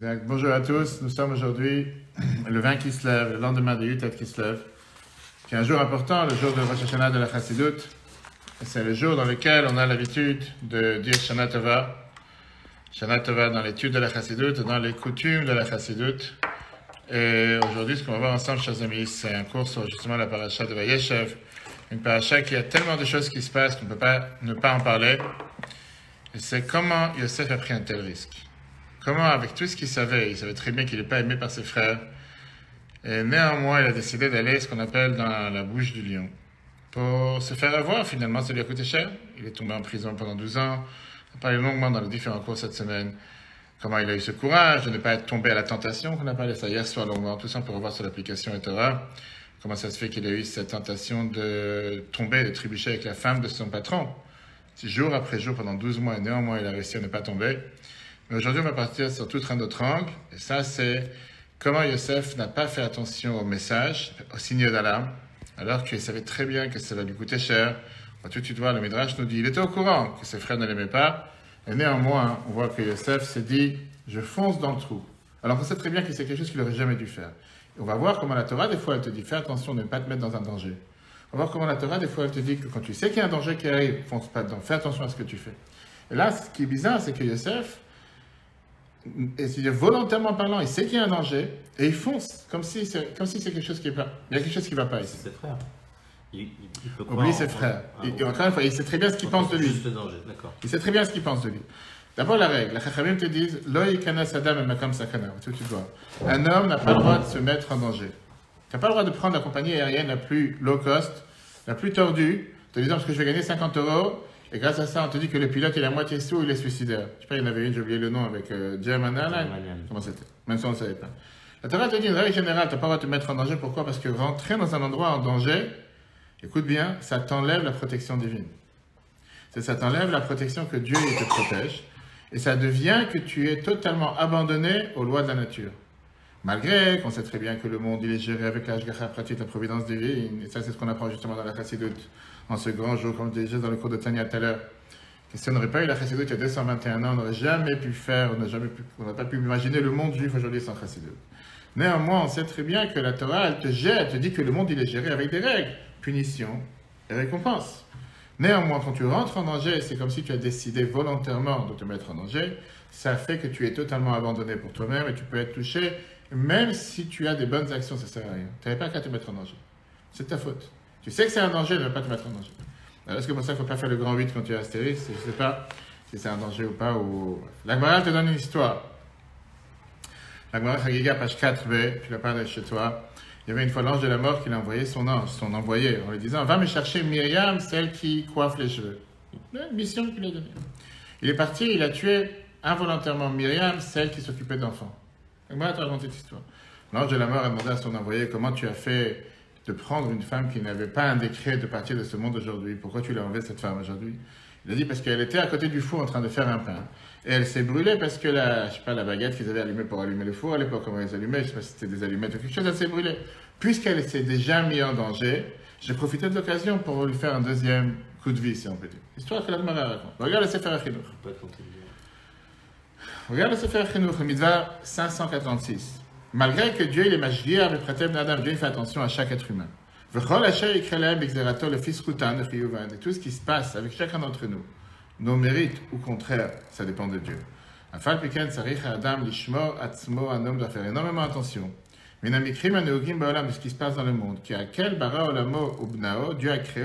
Donc, bonjour à tous, nous sommes aujourd'hui le 20 qui se lève, le lendemain de Yutet qui se lève, qui est un jour important, le jour de Rosh Hashanah de la Chassidut. C'est le jour dans lequel on a l'habitude de dire Shana Tova. Shana Tova dans l'étude de la Chassidut, dans les coutumes de la Chassidut. Et aujourd'hui, ce qu'on va voir ensemble, chers amis, c'est un cours sur justement la paracha de Vayeshev. Une paracha qui a tellement de choses qui se passent qu'on ne peut pas ne pas en parler. Et c'est comment Yosef a pris un tel risque. Comment, avec tout ce qu'il savait très bien qu'il n'est pas aimé par ses frères, et néanmoins, il a décidé d'aller, ce qu'on appelle, dans la bouche du lion, pour se faire avoir. Finalement, ça lui a coûté cher. Il est tombé en prison pendant 12 ans. On a parlé longuement dans les différents cours cette semaine. Comment il a eu ce courage de ne pas être tombé à la tentation, qu'on a parlé ça hier soir longuement. Tout ça, on peut revoir sur l'application Etora. Comment ça se fait qu'il a eu cette tentation de tomber, de trébucher avec la femme de son patron. Si jour après jour, pendant 12 mois, et néanmoins, il a réussi à ne pas tomber. Mais aujourd'hui, on va partir sur tout un autre angle. Et ça, c'est comment Yosef n'a pas fait attention au message, au signe d'alarme, alors qu'il savait très bien que ça va lui coûter cher. On va tout de suite voir, le Midrash nous dit, il était au courant que ses frères ne l'aimaient pas. Et néanmoins, on voit que Yosef s'est dit, je fonce dans le trou. Alors qu'on sait très bien que c'est quelque chose qu'il n'aurait jamais dû faire. Et on va voir comment la Torah, des fois, elle te dit, fais attention de ne pas te mettre dans un danger. On va voir comment la Torah, des fois, elle te dit que quand tu sais qu'il y a un danger qui arrive, fonce pas dedans, fais attention à ce que tu fais. Et là, ce qui est bizarre, c'est que Yosef, et c'est-à-dire volontairement parlant, il sait qu'il y a un danger et il fonce, comme si c'est quelque chose qui est pas. Il y a quelque chose qui ne va pas ici. C'est ses frères. Il peut Oublie ses frères. Et encore une fois, il sait très bien ce qu'il pense de lui. Juste le danger, d'accord. Il sait très bien ce qu'il pense de lui. D'abord, la règle. Les Chachamim te disent Lo yikanas adam et makam sakana. Tu dois. Un homme n'a pas le droit de se mettre en danger. Tu n'as pas le droit de prendre la compagnie aérienne la plus low cost, la plus tordue, te disant parce que je vais gagner 50 euros. Et grâce à ça, on te dit que le pilote est à moitié sous, il est suicidaire. Je sais pas, il y en avait une, j'ai oublié le nom, avec German Airlines. Comment c'était? Même si on ne savait pas. La Torah te dit une règle générale, tu n'as pas le droit de te mettre en danger. Pourquoi? Parce que rentrer dans un endroit en danger, écoute bien, ça t'enlève la protection divine. Ça t'enlève la protection que Dieu te protège. Et ça devient que tu es totalement abandonné aux lois de la nature. Malgré qu'on sait très bien que le monde, il est géré avec l'Ashgacha pratique, la providence divine. Et ça, c'est ce qu'on apprend justement dans la Chassidut. En ce grand jour, comme je disais dans le cours de Tania tout à l'heure, que si on n'aurait pas eu la Chassidut il y a 221 ans, on n'aurait jamais pu faire, on n'a pas pu imaginer le monde juif aujourd'hui sans Chassidut. Néanmoins, on sait très bien que la Torah, elle te gère, elle te dit que le monde, il est géré avec des règles, punition et récompense. Néanmoins, quand tu rentres en danger, c'est comme si tu as décidé volontairement de te mettre en danger, ça fait que tu es totalement abandonné pour toi-même et tu peux être touché, même si tu as des bonnes actions, ça ne sert à rien. Tu n'avais pas qu'à te mettre en danger. C'est ta faute. Tu sais que c'est un danger, ne va pas te mettre en danger. Alors, est-ce que pour ça, il ne faut pas faire le grand 8 quand tu es astérisque? Je ne sais pas si c'est un danger ou pas. La Gemara te donne une histoire. La Gemara Chagiga, page 4b, tu la parles chez toi. Il y avait une fois l'ange de la mort qui l'a envoyé son ange, son envoyé, en lui disant, va me chercher Myriam, celle qui coiffe les cheveux. Une mission qu'il a donnée. Il est parti, il a tué involontairement Myriam, celle qui s'occupait d'enfants. La Gemara te raconte cette histoire. L'ange de la mort a demandé à son envoyé, comment tu as fait de prendre une femme qui n'avait pas un décret de partir de ce monde aujourd'hui. Pourquoi tu l'as enlevée, cette femme, aujourd'hui? Il a dit parce qu'elle était à côté du four en train de faire un pain. Et elle s'est brûlée parce que la baguette qu'ils avaient allumée pour allumer le four, à l'époque, comment ils les allumaient, je ne sais pas si c'était des allumettes ou quelque chose, elle s'est brûlée. Puisqu'elle s'est déjà mise en danger, j'ai profité de l'occasion pour lui faire un deuxième coup de vie, si on peut dire. Histoire que la Gemara raconte. Regarde le Sefer Achinoch. Regarde le Sefer Achinoch, le Mitzvah 586. Malgré que Dieu il est mashgiach, le pratem d'Adam, Dieu il fait attention à chaque être humain. Et tout ce qui se passe avec chacun d'entre nous, nos mérites ou contraire, ça dépend de Dieu. Un homme doit faire énormément attention. De ce qui se passe dans le monde. Dieu a créé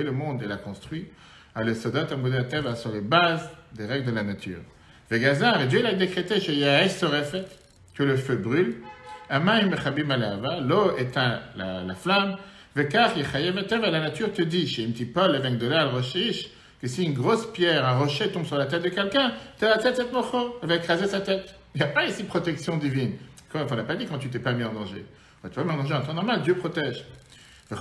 le monde et l'a construit sur les bases des règles de la nature. Et Dieu il a décrété que le feu brûle. L'eau éteint la flamme. La nature te dit, que si une grosse pierre, un rocher tombe sur la tête de quelqu'un, la tête cette mocho, elle va écraser sa tête. Il n'y a pas ici protection divine. Comme on n'a pas dit quand tu t'es pas mis en danger. Tu vas mis en danger en temps normal, Dieu protège. C'est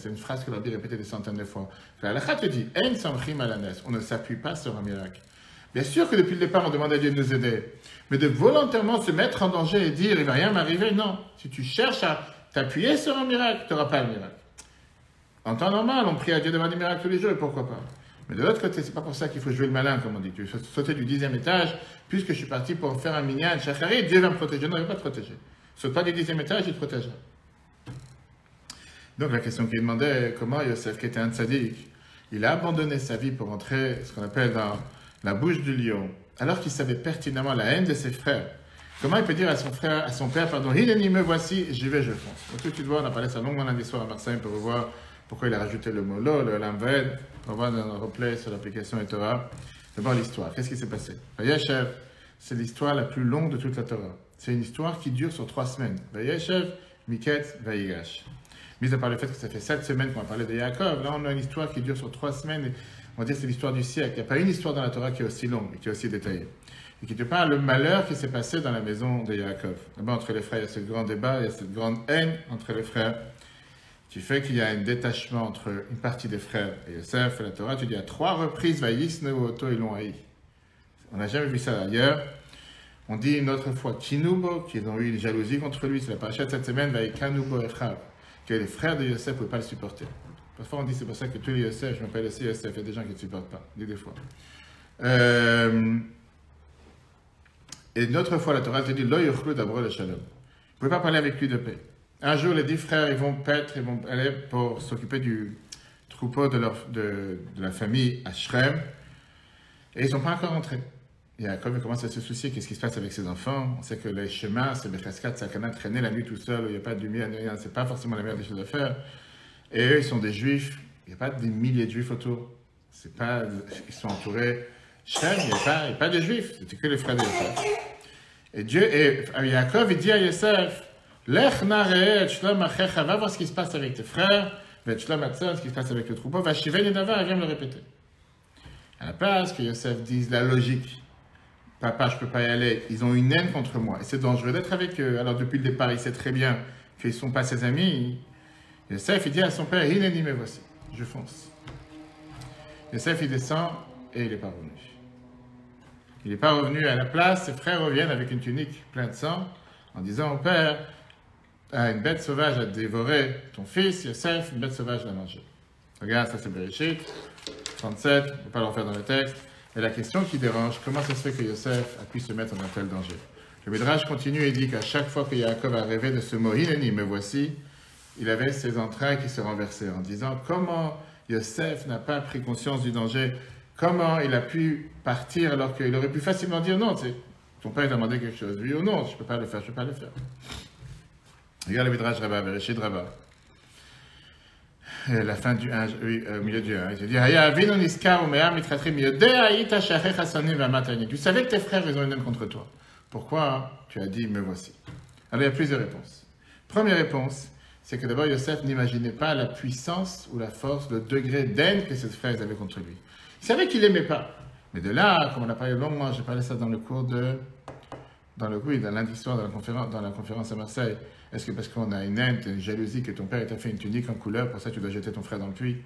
une phrase que l'on dit répétée des centaines de fois. La halakha te dit, on ne s'appuie pas sur un miracle. Bien sûr que depuis le départ, on demande à Dieu de nous aider. Mais de volontairement se mettre en danger et dire, il ne va rien m'arriver, non. Si tu cherches à t'appuyer sur un miracle, tu n'auras pas le miracle. En temps normal, on prie à Dieu d'avoir des miracles tous les jours, et pourquoi pas. Mais de l'autre côté, c'est pas pour ça qu'il faut jouer le malin, comme on dit. Tu veux sauter du 10e étage, puisque je suis parti pour faire un minyan, Shachari, Dieu va me protéger. Non, il ne va pas te protéger. Saute pas du 10e étage, il te protégera. Donc la question qu'il demandait, comment Yosef, qui était un tzaddik, il a abandonné sa vie pour entrer, ce qu'on appelle dans la bouche du lion, alors qu'il savait pertinemment la haine de ses frères. Comment il peut dire à son père, pardon, Hineni, me voici, j'y vais, je fonce. Donc tu dois, on a parlé ça longuement lundi soir à Marseille pour voir pourquoi il a rajouté le mot lo, le lamved. On va dans un replay sur l'application et Torah. D'abord l'histoire. Qu'est-ce qui s'est passé? Vayeshev, c'est l'histoire la plus longue de toute la Torah. C'est une histoire qui dure sur 3 semaines. Vayeshev, Miket, Vayigash. Mis à part le fait que ça fait 7 semaines qu'on a parlé de Yaakov, là on a une histoire qui dure sur 3 semaines. Et on va dire que c'est l'histoire du siècle. Il n'y a pas une histoire dans la Torah qui est aussi longue et qui est aussi détaillée. Et qui te parle le malheur qui s'est passé dans la maison de Yaakov. D'abord, entre les frères, il y a ce grand débat, il y a cette grande haine entre les frères, qui fait qu'il y a un détachement entre une partie des frères et Yosef et la Torah. Tu dis à 3 reprises, Vaïs, Neoto, ils l'ont haï. On n'a jamais vu ça ailleurs. On dit une autre fois, Kinubo, qu'ils ont eu une jalousie contre lui, c'est la paracha de cette semaine, Vaïkanubo Echav, que les frères de Yosef ne pouvaient pas le supporter. Parfois on dit c'est pour ça que tous les Yosef, je m'appelle aussi Yosef, il y a des gens qui ne supportent pas, des fois. Et une autre fois, la Torah te dit, Lo yochlu d'abro le shalom. Vous ne pouvez pas parler avec lui de paix. Un jour, les 10 frères, ils vont paître, ils vont aller pour s'occuper du troupeau de la famille à Shrem. Et ils ne sont pas encore rentrés. Et Jacob commence à se soucier, qu'est-ce qui se passe avec ses enfants. On sait que les chemins, c'est Bechaskat, Sakana, traîner la nuit tout seul, où il n'y a pas de lumière, c'est pas forcément la meilleure des choses à faire. Et eux, ils sont des juifs, il n'y a pas des milliers de juifs autour. C'est pas, ils sont entourés. Shem, il n'y a pas de juifs, c'était que les frères de Yosef. Et Yaakov, il dit à Yosef, Lech nareet shlom achecha, va voir ce qui se passe avec tes frères, va shlom atzon, ce qui se passe avec le troupeau, va shiven et davar, et viens me le répéter. À la place que Yosef dise la logique, papa, je ne peux pas y aller, ils ont une haine contre moi, et c'est dangereux d'être avec eux. Alors depuis le départ, il sait très bien qu'ils ne sont pas ses amis. Yosef, il dit à son père, Hineni, me voici, je fonce. Yosef, il descend, et il n'est pas revenu. Il n'est pas revenu à la place, ses frères reviennent avec une tunique pleine de sang, en disant au père, une bête sauvage a dévoré ton fils, Yosef, une bête sauvage l'a mangé. Regarde, ça c'est Bereshit, 37, on ne peut pas le refaire dans le texte. Et la question qui dérange, comment ça se fait que Yosef a pu se mettre en un tel danger? Le Midrash continue et dit qu'à chaque fois que Yaakov a rêvé de ce mot, Hineni, me voici, il avait ses entrailles qui se renversaient en disant, comment Yosef n'a pas pris conscience du danger? Comment il a pu partir alors qu'il aurait pu facilement dire non, tu sais, ton père t'a demandé quelque chose, oui ou non, je ne peux pas le faire, je ne peux pas le faire. Regarde le Midrash Rabbah, Bereshit Rabbah. La fin du 1, oui, au milieu du 1, il te dit, tu savais que tes frères, ils ont une haine contre toi. Pourquoi tu as dit, me voici? Alors il y a plusieurs réponses. Première réponse, c'est que d'abord Yosef n'imaginait pas la puissance ou la force, le degré d'haine que ses frères avaient contre lui. Il savait qu'il n'aimait pas. Mais de là, comme on a parlé longuement, j'ai parlé ça dans le cours dans lundi soir, dans la conférence à Marseille. Est-ce que parce qu'on a une haine, une jalousie, que ton père t'a fait une tunique en couleur, pour ça tu dois jeter ton frère dans le puits?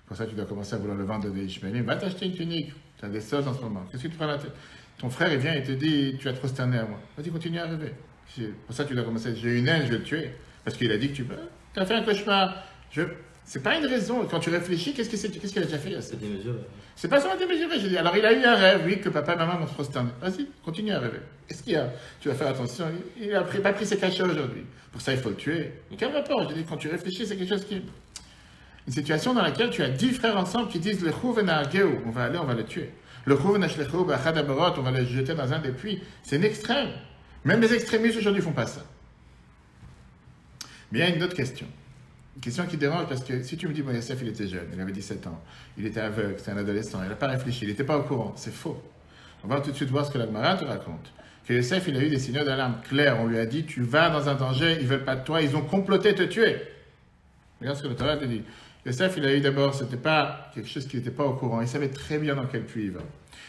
Pour ça tu dois commencer à vouloir le vendre des Ishmaélim? Va t'acheter une tunique. Tu as des soldes en ce moment. Qu'est-ce que tu prends la tête? Ton frère, il vient et te dit, tu as trop sterné à moi. Vas-y, continue à rêver. Pour ça tu dois commencer, j'ai une haine, je vais le tuer. Parce qu'il a dit que tu peux. Tu as fait un cauchemar. C'est pas une raison. Quand tu réfléchis, qu'est-ce qu'il a déjà fait? C'est démesuré. C'est pas seulement démesuré. J'ai dit, alors il a eu un rêve, oui, que papa et maman vont se prosterner. Vas-y, continue à rêver. Qu'est-ce qu'il y a? Tu vas faire attention. Il n'a pas pris ses cachets aujourd'hui. Pour ça, il faut le tuer. Mais quel rapport? Je dis, quand tu réfléchis, c'est quelque chose qui. Une situation dans laquelle tu as 10 frères ensemble qui disent, le chuvena geu, on va aller, on va le tuer. Le chuvena shlechu b'achad haborot, on va le jeter dans un des puits. C'est une extrême. Même les extrémistes aujourd'hui font pas ça. Mais il y a une autre question. Une question qui dérange parce que si tu me dis, bon, Yosef, il était jeune, il avait 17 ans, il était aveugle, c'était un adolescent, il n'a pas réfléchi, il n'était pas au courant, c'est faux. On va tout de suite voir ce que la Gemara te raconte. Que Yosef, il a eu des signaux d'alarme clairs, on lui a dit, tu vas dans un danger, ils ne veulent pas de toi, ils ont comploté te tuer. Regarde ce que le Torah te dit. Yosef, il a eu d'abord, ce n'était pas quelque chose qu'il n'était pas au courant, il savait très bien dans quel puits il va.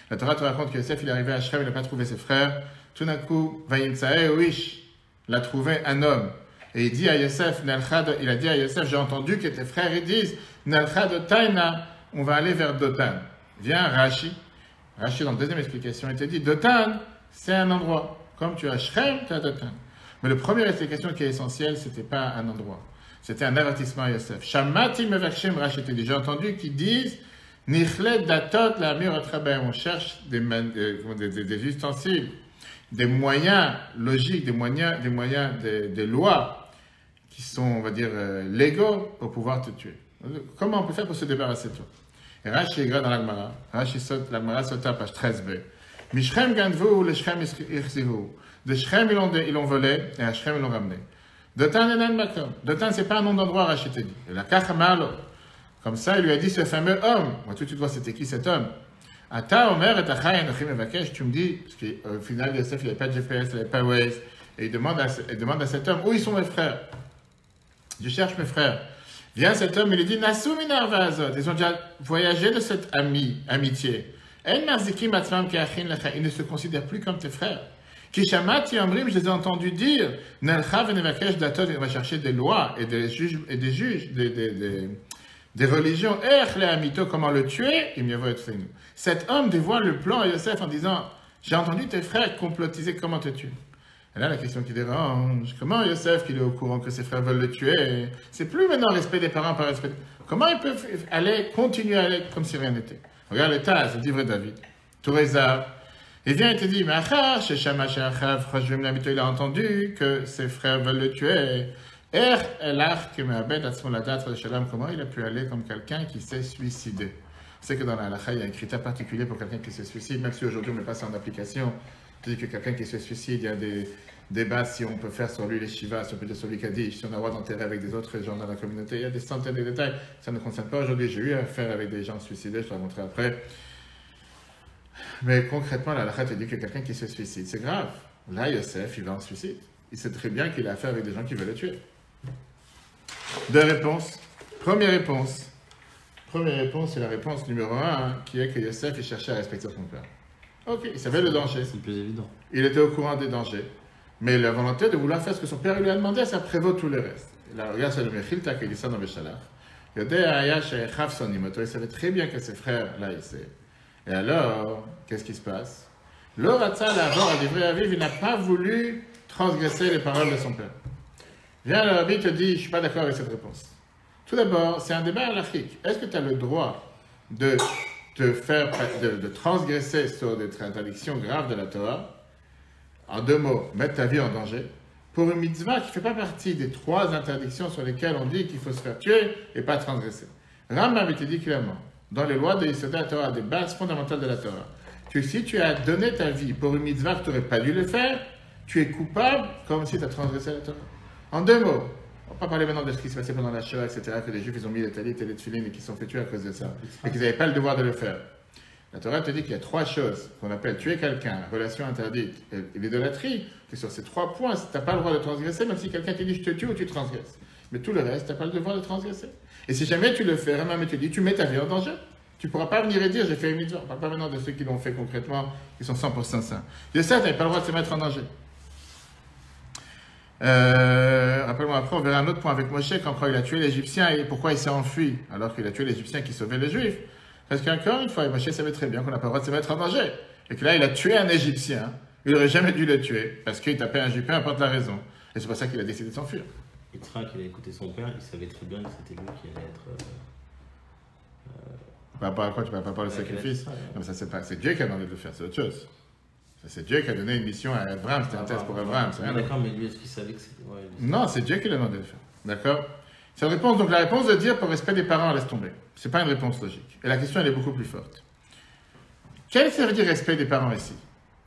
La Torah te raconte que Yosef, il est arrivé à Shrem, il n'a pas trouvé ses frères, tout d'un coup, Vayimtsae Oish, il a trouvé un homme. Et il dit à Yosef, il a dit à Yosef, j'ai entendu que tes frères ils disent, Nalcha Dotaina, on va aller vers Dotan. Viens Rashi dans la deuxième explication, il te dit, Dotan, c'est un endroit. Comme tu as Shrem, tu as Dotan. Mais la première explication qui est essentielle, c'était pas un endroit. C'était un avertissement à Yosef. Shamati mevachim Rashi, j'ai entendu qu'ils disent, Nichlet datot la miratraben. On cherche des ustensiles, des moyens logiques, des lois qui sont, on va dire, légaux pour pouvoir te tuer. Comment on peut faire pour se débarrasser de toi? Et Rashi écrit dans l'Agmara, l'Agmara saute à page 13b. Mishrem gandvu ou le Shrem irzihu. De Shrem ils l'ont volé et à Shrem ils l'ont ramené. Dotan enan makom. Dotan c'est pas un nom d'endroit, Rashi te dit. Et la kachamalo. Comme ça, il lui a dit ce fameux homme. Moi, tout de suite, c'était qui cet homme? Ata Omer et Achai Enochim Evakesh, tu me dis, parce qu'au final, Yosef, il n'avait pas de GPS, il n'avait pas Waze, et il demande à cet homme, où ils sont mes frères? Je cherche mes frères. Vient cet homme, il lui dit, Nassou Minar Vazot, ils ont déjà voyagé de cette amitié. En Marzikim Atzmam Keachin Lecha, ils ne se considèrent plus comme tes frères. Kishamati Amrim, je les ai entendus dire, Nelcha Venevakesh Datot, il va chercher des lois et des juges, des religions, comment le tuer, il mieux vaut être nous. Cet homme dévoile le plan à Yosef en disant, j'ai entendu tes frères complotiser comment te tuer. Et là, la question qui dérange, comment Yosef, qu'il est au courant que ses frères veulent le tuer, c'est plus maintenant respect des parents par respect. Comment ils peuvent continuer à aller comme si rien n'était? Regarde les Taz, le livre de David. Touréza, il vient et te dit, mais Achar, chez Shama, chez Achav, il a entendu que ses frères veulent le tuer. Comment il a pu aller comme quelqu'un qui s'est suicidé? C'est que dans la halakha, il y a un critère particulier pour quelqu'un qui se suicide, même si aujourd'hui on met pas ça en application. Tu dis que quelqu'un qui se suicide, il y a des débats si on peut faire sur lui les shivas, si on peut dire sur lui kaddish, si on a le droit d'enterrer avec des autres gens dans la communauté. Il y a des centaines de détails. Ça ne concerne pas aujourd'hui. J'ai eu affaire avec des gens suicidés, je te raconterai après. Mais concrètement, la halakha te dit que quelqu'un qui se suicide, c'est grave. Là, Yosef, il va en suicide. Il sait très bien qu'il a affaire avec des gens qui veulent le tuer. Deux réponses. Première réponse, c'est la réponse numéro 1, qui est que Yosef, il cherchait à respecter son père. Ok, il savait le danger. C'est le plus évident. Il était au courant des dangers. Mais la volonté de vouloir faire ce que son père lui a demandé, ça prévaut tout le reste. Et là, regarde, c'est le Mechilta qui dit ça dans Béchalach. Il savait très bien que ses frères, là, il sait. Et alors, qu'est-ce qui se passe? L'Oratza, l'avant, à livrer à vivre, il n'a pas voulu transgresser les paroles de son père. Viens, le rabbi te dit, je ne suis pas d'accord avec cette réponse. Tout d'abord, c'est un débat halachique. Est-ce que tu as le droit de transgresser sur des interdictions graves de la Torah? En deux mots, mettre ta vie en danger, pour une mitzvah qui ne fait pas partie des 3 interdictions sur lesquelles on dit qu'il faut se faire tuer et pas transgresser. Rambam avait dit clairement, dans les lois de Yesod Torah, des bases fondamentales de la Torah, que si tu as donné ta vie pour une mitzvah que tu n'aurais pas dû le faire, tu es coupable comme si tu as transgressé la Torah. En deux mots, on ne va pas parler maintenant de ce qui s'est passé pendant la Shoah, etc., que les Juifs ils ont mis les talit et les tefillin et qu'ils sont fait tuer à cause de ça, et qu'ils n'avaient pas le devoir de le faire. La Torah te dit qu'il y a 3 choses qu'on appelle tuer quelqu'un, relation interdite et l'idolâtrie, que sur ces 3 points, tu n'as pas le droit de transgresser, même si quelqu'un te dit je te tue ou tu transgresses. Mais tout le reste, tu n'as pas le devoir de transgresser. Et si jamais tu le fais, Ramam te dit, tu mets ta vie en danger. Tu ne pourras pas venir et dire j'ai fait une mitzvah. On ne parle pas maintenant de ceux qui l'ont fait concrètement, qui sont 100% saints. Yosef n'avait pas le droit de se mettre en danger. Rappelle-moi après, on verra un autre point avec Moshe, quand il a tué l'Égyptien et pourquoi il s'est enfui, alors qu'il a tué l'Égyptien qui sauvait les Juifs. Parce qu'encore une fois, Moshe savait très bien qu'on n'a pas le droit de se mettre en danger. Et que là, il a tué un Égyptien. Il n'aurait jamais dû le tuer, parce qu'il tapait un Juif, peu importe la raison. Et c'est pour ça qu'il a décidé de s'enfuir. Yitzhak, il a écouté son père, il savait très bien que c'était lui qui allait être... Par rapport à quoi? Tu ne parles pas le sacrifice? Non, mais ça, c'est Dieu qui a demandé de le faire, c'est autre chose. C'est Dieu qui a donné une mission à Abraham, c'était un test pour Abraham. D'accord, mais lui, est-ce qu'il savait que c'était... Ouais, non, c'est Dieu qui l'a demandé de le faire. D'accord? Cette réponse, donc la réponse de dire pour respect des parents, laisse tomber. C'est pas une réponse logique. Et la question, elle est beaucoup plus forte. Quel ça veut dire respect des parents ici?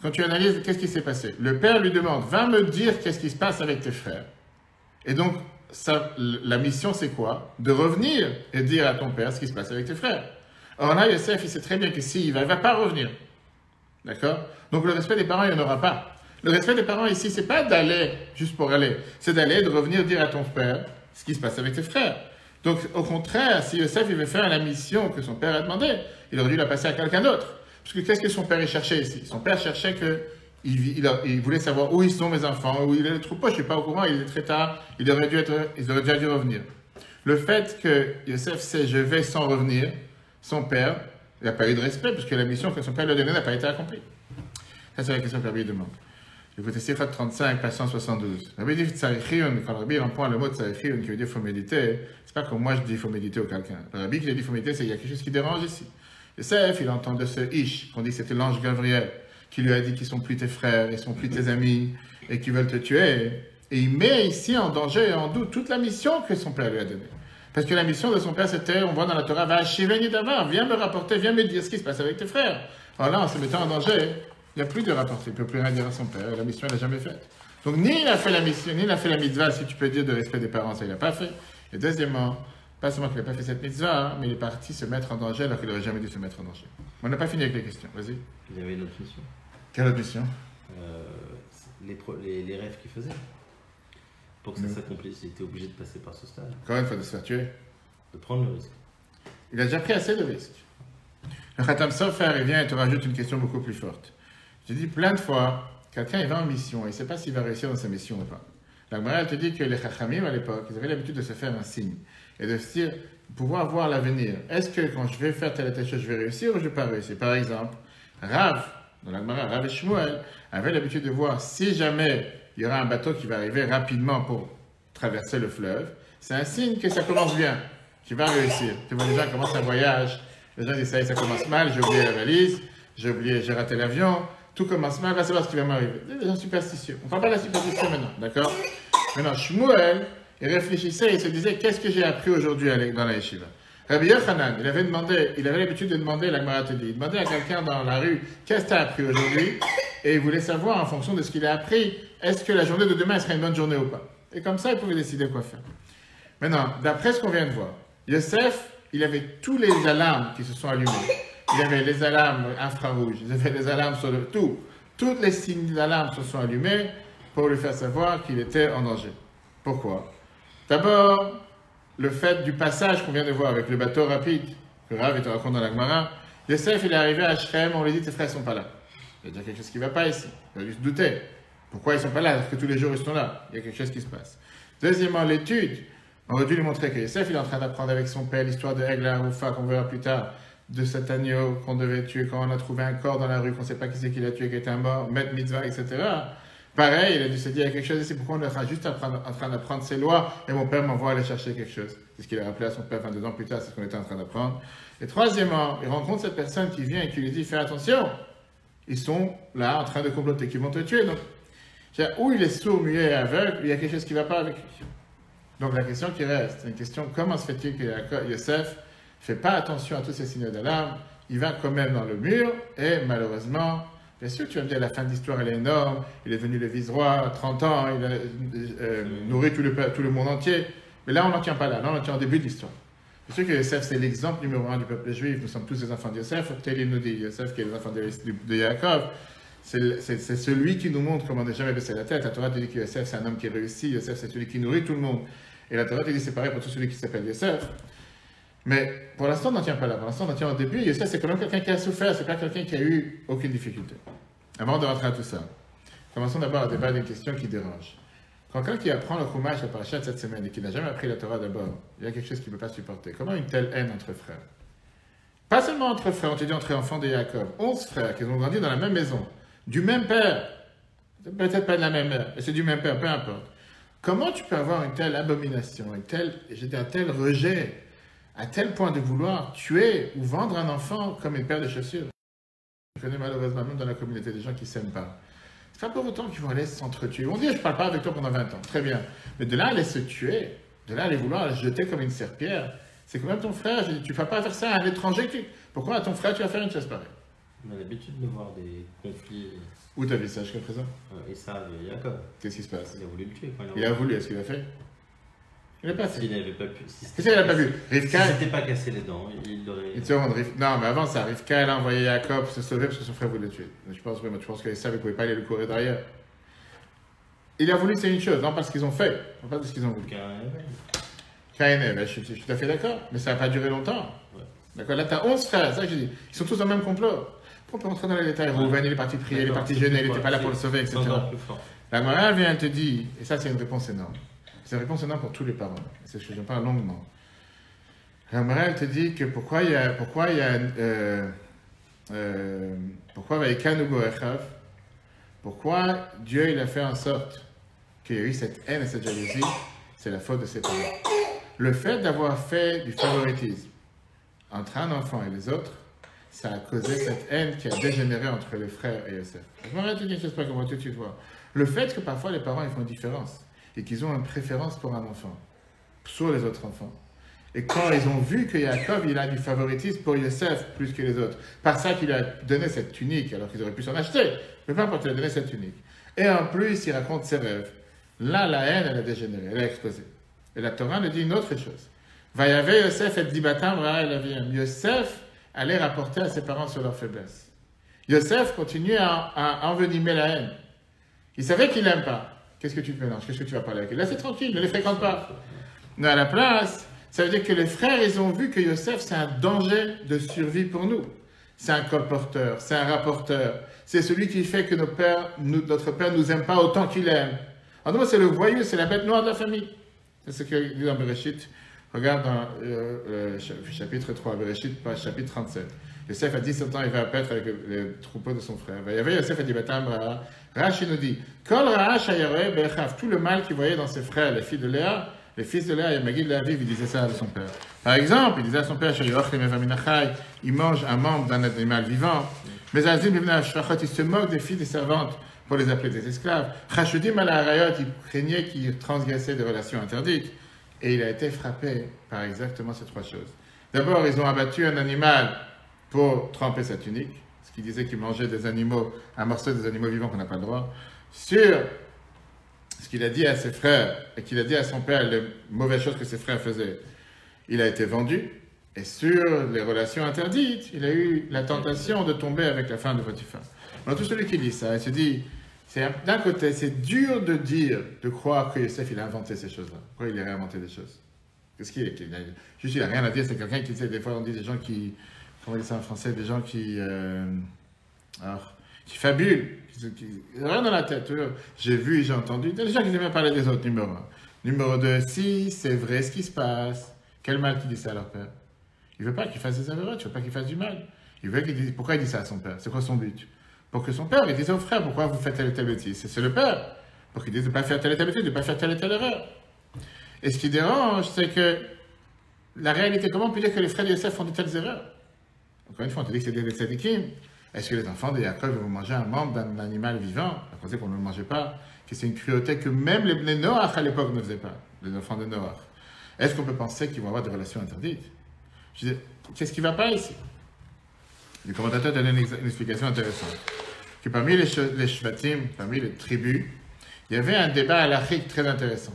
Quand tu analyses, qu'est-ce qui s'est passé? Le père lui demande, va me dire qu'est-ce qui se passe avec tes frères. Et donc, la mission, c'est quoi? De revenir et dire à ton père ce qui se passe avec tes frères. Or là, Yosef, il sait très bien que s'il va, il ne va pas revenir. D'accord? Donc le respect des parents, il n'y en aura pas. Le respect des parents ici, c'est pas d'aller juste pour aller. C'est d'aller, de revenir dire à ton père ce qui se passe avec tes frères. Donc au contraire, si Yosef, il veut faire la mission que son père a demandé, il aurait dû la passer à quelqu'un d'autre. Parce que qu'est-ce que son père cherchait ici? Son père cherchait il voulait savoir où ils sont mes enfants, où il est le troupeau, je ne suis pas au courant, il est très tard, ils auraient déjà dû revenir. Le fait que Yosef sait je vais sans revenir, son père, il n'a pas eu de respect, parce que la mission que son père lui a donnée n'a pas été accomplie. Ça, c'est la question que Rabbi demande. Écoutez, Sifat 35, page 172. Rabbi dit Tsarichiyun, quand Rabbi emploie le mot Tsarichiyun qui veut dire faut méditer, c'est pas comme moi je dis faut méditer au quelqu'un. Le Rabbi qui a dit faut méditer, c'est qu'il y a quelque chose qui dérange ici. Yosef, il entend de ce Ish, qu'on dit que c'était l'ange Gabriel, qui lui a dit qu'ils sont plus tes frères, ils sont plus tes amis, et qu'ils veulent te tuer. Et il met ici en danger et en doute toute la mission que son père lui a donnée. Parce que la mission de son père, c'était, on voit dans la Torah, va Shiveni Davar, viens me rapporter, viens me dire ce qui se passe avec tes frères. Alors là, en se mettant en danger, il n'y a plus de rapporter, il ne peut plus rien dire à son père, et la mission, elle n'a jamais faite. Donc, ni il a fait la mission, ni il a fait la mitzvah, si tu peux dire, de respect des parents, ça, il n'a pas fait. Et deuxièmement, pas seulement qu'il n'a pas fait cette mitzvah, mais il est parti se mettre en danger alors qu'il n'aurait jamais dû se mettre en danger. On n'a pas fini avec les questions, vas-y. Il y avait une autre mission. Quelle autre mission? Les rêves qu'il faisait. Pour que ça s'accomplisse, il était obligé de passer par ce stade. Encore une fois, de se faire tuer. De prendre le risque. Il a déjà pris assez de risques. Le Khatam Sofer, il vient et te rajoute une question beaucoup plus forte. J'ai dit plein de fois, quelqu'un il va en mission et il ne sait pas s'il va réussir dans sa mission ou pas. La Gemara, elle te dit que les Chachamim à l'époque, ils avaient l'habitude de se faire un signe et de se dire, pouvoir voir l'avenir. Est-ce que quand je vais faire telle et telle chose, je vais réussir ou je ne vais pas réussir? Par exemple, Rav, dans la Gemara, Rav et Shmuel, avaient l'habitude de voir si jamais il y aura un bateau qui va arriver rapidement pour traverser le fleuve, c'est un signe que ça commence bien, tu vas réussir. Tu vois, les gens commencent un voyage, les gens disent ça y est, ça commence mal, j'ai oublié la valise, j'ai raté l'avion, tout commence mal, va savoir ce qui va m'arriver. Les gens superstitieux. On ne parle pas de la superstition maintenant, d'accord? Maintenant, Shmuel, il réfléchissait et il se disait, qu'est-ce que j'ai appris aujourd'hui dans la yeshiva? Rabbi Yochanan, il avait l'habitude de demander, la Gemara te dit, il demandait à quelqu'un dans la rue, qu'est-ce que tu as appris aujourd'hui? Et il voulait savoir, en fonction de ce qu'il a appris, est-ce que la journée de demain sera une bonne journée ou pas? Et comme ça, il pouvait décider quoi faire. Maintenant, d'après ce qu'on vient de voir, Yosef, il avait tous les alarmes qui se sont allumées. Il avait les alarmes infrarouges, il avait les alarmes sur le tout. Toutes les signes d'alarme se sont allumés pour lui faire savoir qu'il était en danger. Pourquoi? D'abord, le fait du passage qu'on vient de voir avec le bateau rapide, que Rav te raconte dans la Gemara, Yosef, il est arrivé à Shrem, on lui dit, tes frères ne sont pas là. Il y a déjà quelque chose qui ne va pas ici. Il a dû se douter. Pourquoi ils ne sont pas là? Parce que tous les jours, ils sont là. Il y a quelque chose qui se passe. Deuxièmement, l'étude. On aurait dû lui montrer que Yosef, il est en train d'apprendre avec son père l'histoire de Egla Aroufa, qu'on verra plus tard, de cet agneau qu'on devait tuer quand on a trouvé un corps dans la rue, qu'on ne sait pas qui c'est qui l'a tué, qui était mort, mettre mitzvah, etc. Pareil, il a dû se dire, il y a quelque chose ici, pourquoi on est juste en train d'apprendre ces lois, et mon père m'envoie aller chercher quelque chose. C'est ce qu'il a rappelé à son père 22 ans plus tard, c'est ce qu'on était en train d'apprendre. Et troisièmement, il rencontre cette personne qui vient et qui lui dit, fais attention, ils sont là en train de comploter, qui vont te tuer. Donc, ou il est sourd, muet et aveugle, il y a quelque chose qui ne va pas avec lui. Donc la question qui reste, c'est une question, comment se fait-il que Yosef ne fait pas attention à tous ces signaux d'alarme, il va quand même dans le mur, et malheureusement, bien sûr tu vas me dire, la fin de l'histoire elle est énorme, il est devenu le vice-roi à 30 ans, il a nourri tout le monde entier, mais là on n'en tient pas là on en tient au début de l'histoire. Bien sûr que Yosef c'est l'exemple numéro 1 du peuple juif, nous sommes tous des enfants de Yosef, Télim nous dit, Yosef qui est les enfants de Yaakov, c'est celui qui nous montre comment ne jamais baisser la tête. La Torah te dit que Yosef c'est un homme qui réussit, Yosef c'est celui qui nourrit tout le monde. Et la Torah te dit c'est pareil pour tout celui qui s'appelle Yosef. Mais pour l'instant on n'en tient pas là, pour l'instant on en tient au début. Yosef c'est quand même quelqu'un qui a souffert, c'est pas quelqu'un qui a eu aucune difficulté. Avant de rentrer à tout ça, commençons d'abord à débattre d'une question qui dérange. Quand quelqu'un qui apprend le Chumash, la paracha de cette semaine, et qui n'a jamais appris la Torah d'abord, il y a quelque chose qu'il ne peut pas supporter. Comment une telle haine entre frères? Pas seulement entre frères, on te dit entre enfants de Jacob, 11 frères qui ont grandi dans la même maison, du même père, peut-être pas de la même mère, mais c'est du même père, peu importe. Comment tu peux avoir une telle abomination, un tel rejet, à tel point de vouloir tuer ou vendre un enfant comme une paire de chaussures? Je connais malheureusement même dans la communauté des gens qui ne s'aiment pas. C'est pas pour autant qu'ils vont aller s'entretuer. Ils vont dire, je ne parle pas avec toi pendant 20 ans, très bien. Mais de là à aller se tuer, de là à aller vouloir le jeter comme une serpillière, c'est quand même ton frère. Je dis, tu ne vas pas faire ça à un étranger. Pourquoi à ton frère tu vas faire une chose pareille? On a l'habitude de voir des conflits. Où tu as vu ça jusqu'à présent? Esav et Jacob. Qu'est-ce qui se passe? Il a voulu le tuer quand il a voulu, est-ce qu'il l'a fait? Il n'a pas fait. S'il n'avait pas pu. Qu'est-ce qu'il n'a pas vu? Rivka. Si s'était pas cassé les dents, il aurait. Non, mais avant ça, Rivka, elle a envoyé Jacob se sauver parce que son frère voulait le tuer. Je pense que Esav ne pouvait pas aller le courir derrière. Il a voulu, c'est une chose, non pas ce qu'ils ont fait, non pas de ce qu'ils ont voulu. Caïn et Abel, je suis tout à fait d'accord, mais ça n'a pas duré longtemps. Ouais. D'accord, là tu as 11 frères, c'est ça que je dis. Ils sont tous dans le même complot. On peut rentrer dans les détails. Rouven, il est parti prier, il est parti jeûner, il n'était pas là pour le sauver, etc. La Gemara vient te dire, et ça c'est une réponse énorme. C'est une réponse énorme pour tous les parents. C'est ce que j'en parle longuement. La Gemara te dit que pourquoi Dieu il a fait en sorte qu'il y ait eu cette haine et cette jalousie, c'est la faute de ses parents. Le fait d'avoir fait du favoritisme entre un enfant et les autres, ça a causé cette haine qui a dégénéré entre les frères et Yosef. Je m'arrête de dire, je sais pas comment tu vois. Le fait que parfois les parents ils font une différence et qu'ils ont une préférence pour un enfant sur les autres enfants. Et quand ils ont vu que Jacob, il a du favoritisme pour Yosef plus que les autres, par ça qu'il a donné cette tunique, alors qu'ils auraient pu s'en acheter, mais pas importe, il a donné cette tunique. Et en plus, il raconte ses rêves. Là, la haine, elle a dégénéré, elle a explosé. Et la Torah nous dit une autre chose. Vayave Yosef et Dibatam Ra el Avim. Yosef allait rapporter à ses parents sur leur faiblesse. Yosef continuait à envenimer la haine. Il savait qu'il n'aime pas. Qu'est-ce que tu te mélanges? Qu'est-ce que tu vas parler avec lui? Là, c'est tranquille, ne les fréquente pas. Mais à la place, ça veut dire que les frères, ils ont vu que Yosef, c'est un danger de survie pour nous. C'est un colporteur, c'est un rapporteur. C'est celui qui fait que notre père nous aime pas autant qu'il aime. En tout cas, c'est le voyou, c'est la bête noire de la famille. C'est ce qu'il dit dans Bereshit. Regarde dans chapitre 3, Bereshit, chapitre 37. Yosef a 17 ans, il va apparaître avec les troupeaux de son frère. Il y avait Yosef a dit, Rashi nous dit, Kol Ra'ash Hayare Bechav, tout le mal qu'il voyait dans ses frères, les filles de Léa, les fils de Léa et Magid de Aviv, il disait ça à son père. Par exemple, il disait à son père, il mange un membre d'un animal vivant. Mais Azim ibn Ashfachot, il se moque des filles des servantes pour les appeler des esclaves. Chachudim al Harayot, il craignait qu'ils transgressaient des relations interdites. Et il a été frappé par exactement ces trois choses. D'abord, ils ont abattu un animal pour tremper sa tunique, ce qui disait qu'il mangeait des animaux, un morceau des animaux vivants qu'on n'a pas le droit. Sur ce qu'il a dit à ses frères et qu'il a dit à son père, les mauvaises choses que ses frères faisaient, il a été vendu. Et sur les relations interdites, il a eu la tentation de tomber avec la femme de Potiphar. Alors tout celui qui lit ça, il se dit, d'un côté, c'est dur de dire, de croire que Yosef, il a inventé ces choses-là. Pourquoi il a réinventé des choses? Qu'est-ce qu'il a juste, il n'a rien à dire, c'est quelqu'un qui, des fois, on dit des gens qui, comment on dit ça en français, des gens qui fabulent, qui rien dans la tête. J'ai vu, j'ai entendu, des gens qui aiment parler des autres, numéro 1. Numéro 2, si c'est vrai ce qui se passe, quel mal qu'il dit ça à leur père? Il ne veut pas qu'il fasse des avérotes, il ne veut pas qu'il fasse du mal. Il veut qu'il dise, pourquoi il dit ça à son père? C'est quoi son but? Pour que son père, il dise au frère, pourquoi vous faites telle et telle bêtise? C'est le père. Pour qu'il dise de ne pas faire telle et telle bêtise, de ne pas faire telle et telle erreur. Et ce qui dérange, c'est que la réalité, comment on peut dire que les frères de Yosef font de telles erreurs? Encore une fois, on te dit que c'est des tzadikim. Est-ce que les enfants de Yaakov vont manger un membre d'un animal vivant? La pensée qu'on ne le mangeait pas, que c'est une cruauté que même les Noach à l'époque ne faisaient pas, les enfants de Noach. Est-ce qu'on peut penser qu'ils vont avoir des relations interdites? Je dis, qu'est-ce qui ne va pas ici? Le commentateur donne une explication intéressante. Que parmi les shvatim, parmi les tribus, il y avait un débat halachique très intéressant.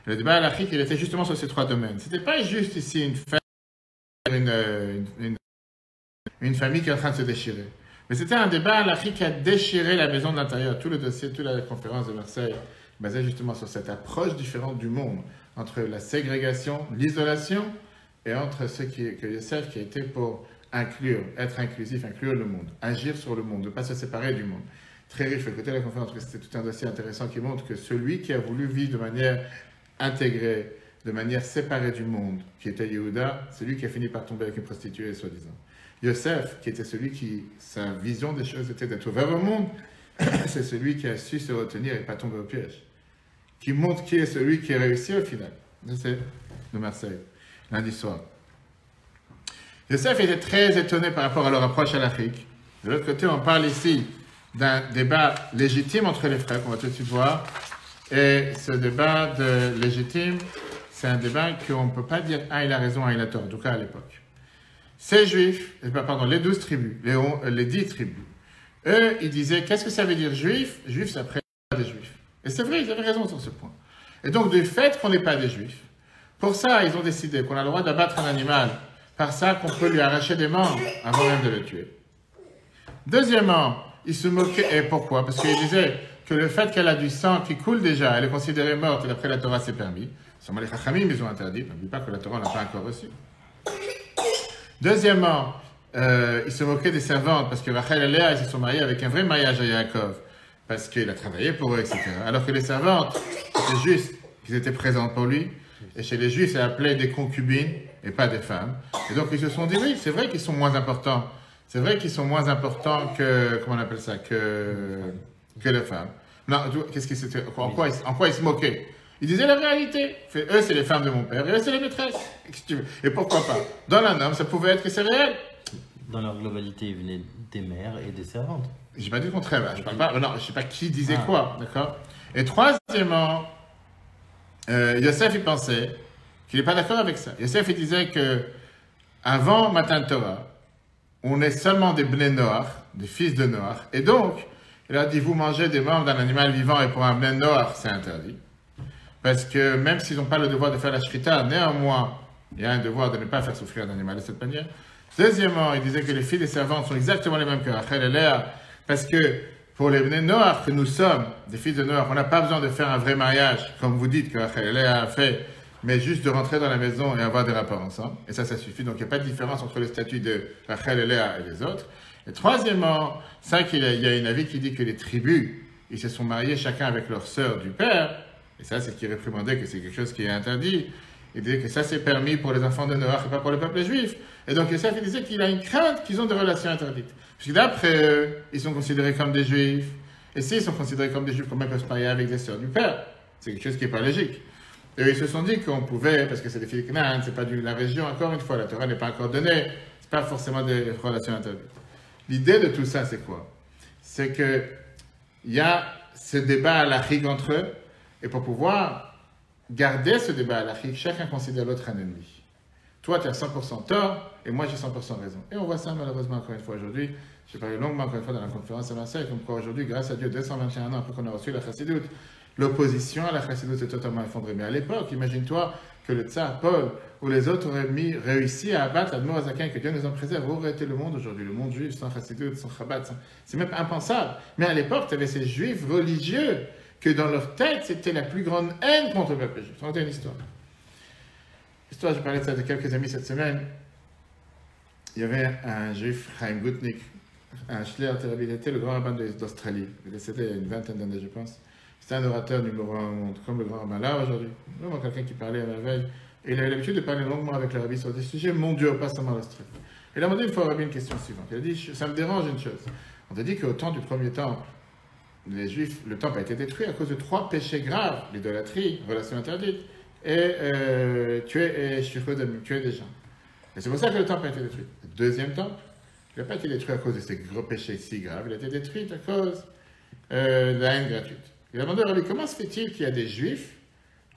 Le débat halachique, il était justement sur ces trois domaines. Ce n'était pas juste ici une famille qui est en train de se déchirer. Mais c'était un débat halachique qui a déchiré la maison de l'intérieur. Tout le dossier, toute la conférence de Marseille, basée justement sur cette approche différente du monde, entre la ségrégation, l'isolation, et entre ce que Yosef qui a été pour inclure, être inclusif, inclure le monde, agir sur le monde, ne pas se séparer du monde. Très riche, écoutez la conférence, parce que c'était tout un dossier intéressant qui montre que celui qui a voulu vivre de manière intégrée, de manière séparée du monde, qui était Yehuda, c'est lui qui a fini par tomber avec une prostituée, soi-disant. Yosef, qui était celui qui, sa vision des choses était d'être ouvert au monde, c'est celui qui a su se retenir et pas tomber au piège. Qui montre qui est celui qui a réussi au final. C'est de Marseille, lundi soir. Yosef était très étonné par rapport à leur approche halachique. De l'autre côté, on parle ici d'un débat légitime entre les frères, qu'on va tout de suite voir. Et ce débat légitime, c'est un débat qu'on ne peut pas dire « Ah, il a raison, ah, il a tort », en tout cas à l'époque. Ces juifs, les 12 tribus, les 10 tribus, eux, ils disaient « Qu'est-ce que ça veut dire juif ?» Juif, c'est après des juifs. Et c'est vrai, ils avaient raison sur ce point. Et donc, du fait qu'on n'est pas des juifs, pour ça, ils ont décidé qu'on a le droit d'abattre un animal, par ça qu'on peut lui arracher des membres avant même de le tuer. Deuxièmement, ils se moquaient. Et pourquoi? Parce qu'ils disaient que le fait qu'elle a du sang qui coule déjà, elle est considérée morte et d'après la Torah c'est permis. Seulement les Chachamim, ils ont interdit. N'oublie pas que la Torah n'a pas encore reçu. Deuxièmement, ils se moquaient des servantes parce que Rachel et Léa, ils se sont mariés avec un vrai mariage à Yaakov. Parce qu'il a travaillé pour eux, etc. Alors que les servantes, c'était juste qu'ils étaient présentes pour lui. Et chez les Juifs, c'est appelé des concubines et pas des femmes. Et donc, ils se sont dit, oui, c'est vrai qu'ils sont moins importants. C'est vrai qu'ils sont moins importants que, comment on appelle ça, que les femmes. Non, qu'est-ce qu'ils c'était, en quoi ils se moquaient? Ils disaient la réalité. Eux, c'est les femmes de mon père, et eux, c'est les maîtresses. Et pourquoi pas? Dans un homme, ça pouvait être que c'est réel. Dans leur globalité, ils venaient des mères et des servantes. J'ai pas dit le contraire, je parle pas, non, je sais pas qui disait quoi, d'accord? Et troisièmement, Yosef, il pensait qu'il n'est pas d'accord avec ça. Yosef, il disait que avant Matan Torah, on est seulement des Bnei Noach, des fils de Noach, et donc, il a dit, vous mangez des membres d'un animal vivant, et pour un Bnei Noach, c'est interdit. Parce que même s'ils n'ont pas le devoir de faire la shrita, néanmoins, il y a un devoir de ne pas faire souffrir un animal de cette manière. Deuxièmement, il disait que les filles des servantes sont exactement les mêmes que Rachel et Léa, parce que pour les Bnei Noach que nous sommes, des fils de Noach, on n'a pas besoin de faire un vrai mariage, comme vous dites que Rachel et Léa a fait, mais juste de rentrer dans la maison et avoir des rapports ensemble. Et ça suffit. Donc il n'y a pas de différence entre le statut de Rachel et Léa et les autres. Et troisièmement, ça qu'il y a une avis qui dit que les tribus, ils se sont mariés chacun avec leur sœur du père, et ça c'est qui réprimandait que c'est quelque chose qui est interdit. Il disait que ça c'est permis pour les enfants de Noach et pas pour le peuple juif. Et donc Yosef il disait qu'il a une crainte qu'ils ont des relations interdites. Parce que d'après eux, ils sont considérés comme des juifs. Et s'ils sont considérés comme des juifs, comment ils peuvent se marier avec des sœurs du père? C'est quelque chose qui n'est pas logique. Et ils se sont dit qu'on pouvait, parce que c'est des filles de Canaan, c'est pas de la région, encore une fois, la Torah n'est pas encore donnée, c'est pas forcément des relations interdites. L'idée de tout ça, c'est quoi? C'est que il y a ce débat halachique entre eux, et pour pouvoir garder ce débat halachique, chacun considère l'autre un ennemi. Toi, tu as 100% tort, et moi, j'ai 100% raison. Et on voit ça, malheureusement, encore une fois, aujourd'hui. J'ai parlé longuement, encore une fois, dans la conférence à Marseille, comme quoi aujourd'hui, grâce à Dieu, 221 ans après qu'on a reçu la chassidoute, l'opposition à la chassidoute est totalement effondrée. Mais à l'époque, imagine-toi que le tsar Paul ou les autres auraient réussi à abattre l'Admor Azakin, que Dieu nous en préserve, où aurait été le monde aujourd'hui, le monde juif sans chassidoute, sans Chabad, c'est même impensable. Mais à l'époque, tu avais ces juifs religieux que dans leur tête, c'était la plus grande haine contre le peuple juif. C'est une histoire. J'ai parlé de ça de quelques amis cette semaine. Il y avait un juif, Chaim Gutnick, un Schleer terrible, il était le grand rabbin d'Australie. Il est décédé il y a une vingtaine d'années, je pense. C'était un orateur numéro 1 au monde, comme le grand rabbin là aujourd'hui. Vraiment quelqu'un qui parlait à merveille. Et il avait l'habitude de parler longuement avec le rabbi sur des sujets mondiaux, pas seulement l'Australie. Il a demandé une fois au rabbi une question suivante. Il a dit, ça me dérange une chose. On a dit qu'au temps du premier temple, les Juifs, le temple a été détruit à cause de 3 péchés graves, l'idolâtrie, relation interdite, et tuer des gens. Et c'est pour ça que le temple a été détruit. Le deuxième temple, il n'a pas été détruit à cause de ces gros péchés si graves, il a été détruit à cause de la haine gratuite. Il a demandé au rabbi, comment se fait-il qu'il y a des Juifs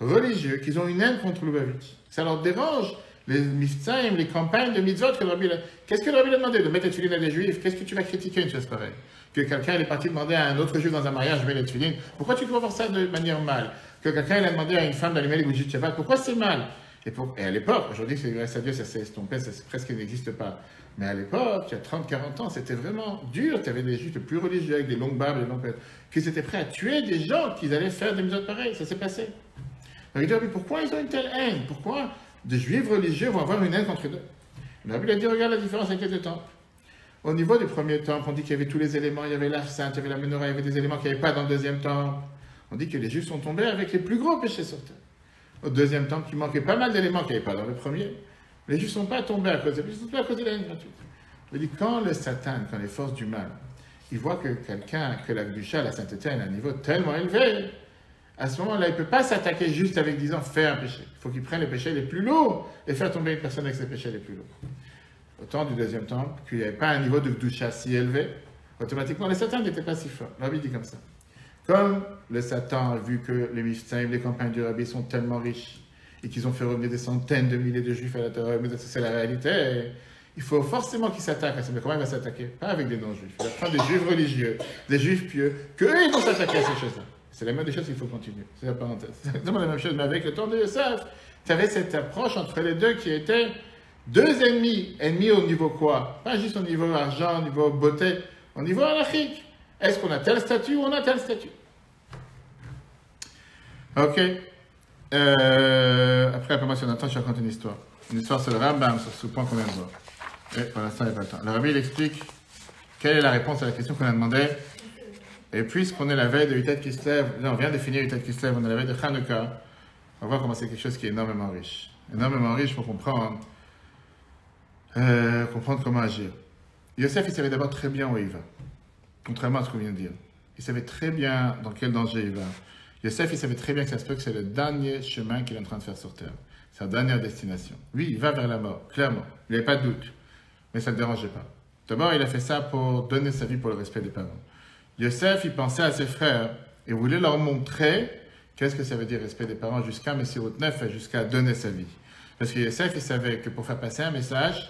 religieux qui ont une haine contre Lubavitch? Ça leur dérange les miftzahim, les campagnes de mitzvot que le rabbi a... Qu'est-ce que le rabbi a demandé? De mettre les tefilines à des Juifs? Qu'est-ce que tu vas critiquer une chose pareille? Que quelqu'un est parti demander à un autre Juif dans un mariage de mettre les tefilines? Pourquoi tu dois voir ça de manière mal? Que quelqu'un a demandé à une femme d'allumer les bougies de Shabbat? Pourquoi c'est mal? Et à l'époque, aujourd'hui, c'est grâce à Dieu, ça s'est estompé, ça presque n'existe pas. Mais à l'époque, il y a 30-40 ans, c'était vraiment dur. Tu avais des juifs plus religieux avec des longues barbes, des longues pêches, qui étaient prêts à tuer des gens qui allaient faire des mitzvot pareilles. Ça s'est passé. Donc il dit, mais pourquoi ils ont une telle haine? Pourquoi des juifs religieux vont avoir une haine contre eux? Le rabbi a dit, regarde la différence avec les deux temples. Au niveau du premier temple, on dit qu'il y avait tous les éléments, il y avait l'arche sainte, il y avait la menorah, il y avait des éléments qu'il n'y avait pas dans le deuxième temple. On dit que les juifs sont tombés avec les plus gros péchés sur terre. Au deuxième temple, il manquait pas mal d'éléments qu'il n'y avait pas dans le premier. Les juifs ne sont pas tombés à cause de ils sont tombés à cause de la haine gratuite. Je dis, quand le Satan, quand les forces du mal, ils voient que quelqu'un, que la Gdusha, la sainteté, a un niveau tellement élevé, à ce moment-là, il ne peut pas s'attaquer juste avec disant fais un péché. Il faut qu'il prenne les péchés les plus lourds et faire tomber une personne avec ses péchés les plus lourds. Au temps du deuxième temple, qu'il n'y avait pas un niveau de Gdusha si élevé, automatiquement, le Satan n'était pas si fort. Le rabbi dit comme ça. Comme le Satan a vu que les Mifsaïm, les campagnes du rabbi sont tellement riches et qu'ils ont fait revenir des centaines de milliers de juifs à la Torah, mais c'est la réalité, il faut forcément qu'ils s'attaquent à ça. Mais comment il va s'attaquer? Pas avec des non-juifs. Il va prendre des juifs religieux, des juifs pieux, qu'eux, ils vont s'attaquer à ces choses-là. C'est la même des choses qu'il faut continuer. C'est la parenthèse. C'est exactement la même chose, mais avec le temps de Yosef, tu avais cette approche entre les deux qui étaient deux ennemis. Ennemis au niveau quoi? Pas juste au niveau argent, au niveau beauté, au niveau halachique. Est-ce qu'on a tel statut ou on a tel statut? Ok. Après, un peu moins si on attend, je raconte une histoire. Une histoire sur le Rambam, sur ce point qu'on vient de voir. Et pour l'instant, il n'y a pas le temps. Le rabbi, il explique quelle est la réponse à la question qu'on a demandé. Et puisqu'on est la veille de Yutet Kislev, là, on vient de finir Yutet Kislev, on est la veille de Chanukah, on va voir comment c'est quelque chose qui est énormément riche. Énormément riche pour comprendre comment agir. Yosef, il savait d'abord très bien où il va. Contrairement à ce qu'on vient de dire. Il savait très bien dans quel danger il va. Yosef, il savait très bien que ça se peut que c'est le dernier chemin qu'il est en train de faire sur terre. Sa dernière destination. Oui, il va vers la mort, clairement. Il n'y avait pas de doute. Mais ça ne le dérangeait pas. D'abord, il a fait ça pour donner sa vie pour le respect des parents. Yosef, il pensait à ses frères et voulait leur montrer qu'est-ce que ça veut dire respect des parents jusqu'à Messirut Nefesh, jusqu'à donner sa vie. Parce que Yosef, il savait que pour faire passer un message,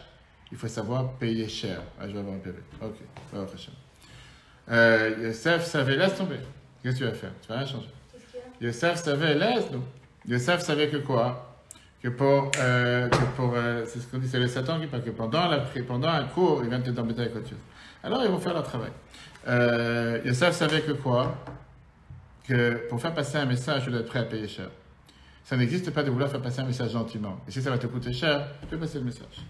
il faut savoir payer cher. Ah, je vais avoir un PV. Ok, Baruch Hashem. Yosef savait, laisse tomber. Qu'est-ce que tu vas faire? Tu vas rien changer. Yosef savait, laisse-nous. Yosef savait que quoi? C'est ce qu'on dit, c'est le Satan qui parle, que pendant un cours, il vient te t'embêter avec autre chose. Alors, ils vont faire leur travail. Yosef savait que quoi? Que pour faire passer un message, tu dois être prêt à payer cher. Ça n'existe pas de vouloir faire passer un message gentiment. Et si ça va te coûter cher, tu peux passer le message.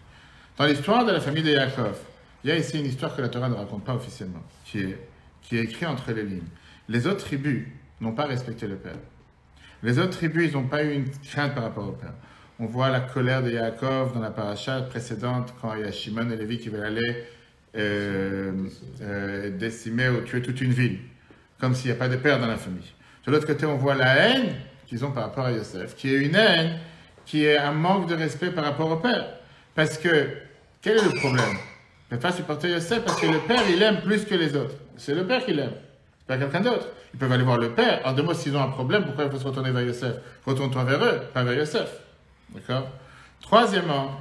Dans l'histoire de la famille de Yaakov, il y a ici une histoire que la Torah ne raconte pas officiellement, qui est écrite entre les lignes. Les autres tribus n'ont pas respecté le père. Les autres tribus, ils n'ont pas eu une crainte par rapport au père. On voit la colère de Yaakov dans la paracha précédente, quand il y a Shimon et Lévi qui veulent aller décimer ou tuer toute une ville, comme s'il n'y a pas de père dans la famille. De l'autre côté, on voit la haine qu'ils ont par rapport à Yosef, qui est une haine, qui est un manque de respect par rapport au père. Parce que, quel est le problème? Ils ne peuvent pas supporter Yosef parce que le père, il aime plus que les autres. C'est le père qui l'aime, pas quelqu'un d'autre. Ils peuvent aller voir le père. En deux mots, s'ils ont un problème, pourquoi il faut se retourner vers Yosef? Retourne-toi vers eux, pas vers Yosef. D'accord? Troisièmement,